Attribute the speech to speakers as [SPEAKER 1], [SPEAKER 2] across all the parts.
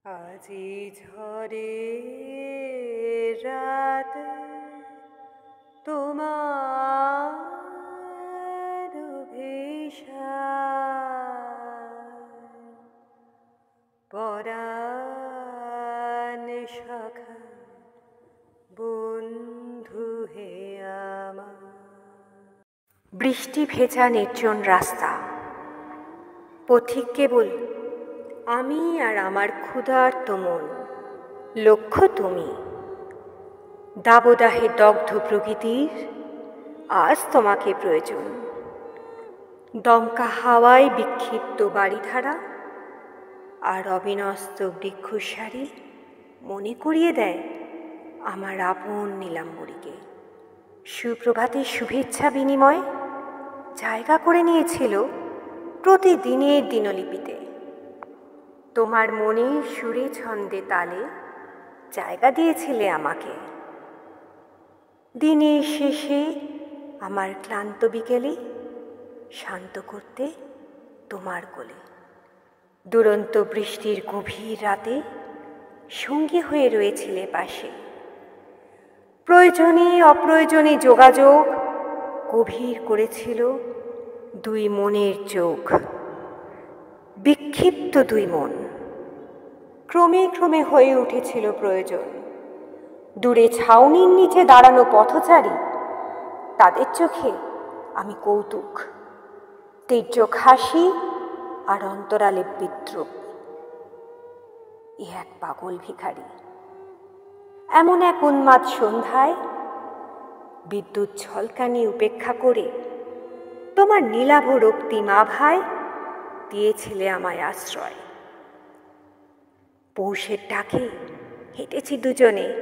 [SPEAKER 1] আজি ঝরে রাত তোমার পরাণ শাখা বন্ধু হে আমার। বৃষ্টি ভেজা নির্জন রাস্তা, পথিক কেবল আমি আর আমার ক্ষুধার্ত মন। লক্ষ্য তুমি, দাবদাহে দগ্ধ প্রকৃতির আজ তোমাকে প্রয়োজন। দমকা হাওয়ায় বিক্ষিপ্ত বাড়িধারা আর অবিনস্ত বৃক্ষসারি মনে করিয়ে দেয় আমার আপন নীলাম্বরীকে। সুপ্রভাতের শুভেচ্ছা বিনিময় জায়গা করে নিয়েছিল প্রতিদিনের দিনলিপিতে। তোমার মনে সুরে ছন্দে তালে জায়গা দিয়েছিলে আমাকে। দিনের শেষে আমার ক্লান্ত বিকেলে শান্ত করতে তোমার কোলে। দুরন্ত বৃষ্টির গভীর রাতে সঙ্গী হয়ে রয়েছিলে পাশে। প্রয়োজনে অপ্রয়োজনে যোগাযোগ গভীর করেছিল দুই মনের চোখ। বিক্ষিপ্ত দুই মন ক্রমে ক্রমে হয়ে উঠেছিল প্রয়োজন। দূরে ছাউনির নিচে দাঁড়ানো পথচারী, তাদের চোখে আমি কৌতুক, তীর্যক হাসি আর অন্তরালে বিদ্রুপ। এ এক পাগল ভিখারি। এমন এক উন্মাদ সন্ধ্যায় বিদ্যুৎ ঝলকানি উপেক্ষা করে তোমার নীলাভ রক্তিম আভায় দিয়েছিলে আমায় আশ্রয়। পৌষের ডাকে হেঁটেছি দুজনে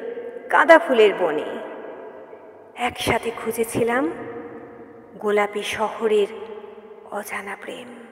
[SPEAKER 1] গাঁদা ফুলের বনে। একসাথে খুঁজেছিলাম গোলাপি শহরের অজানা প্রেম।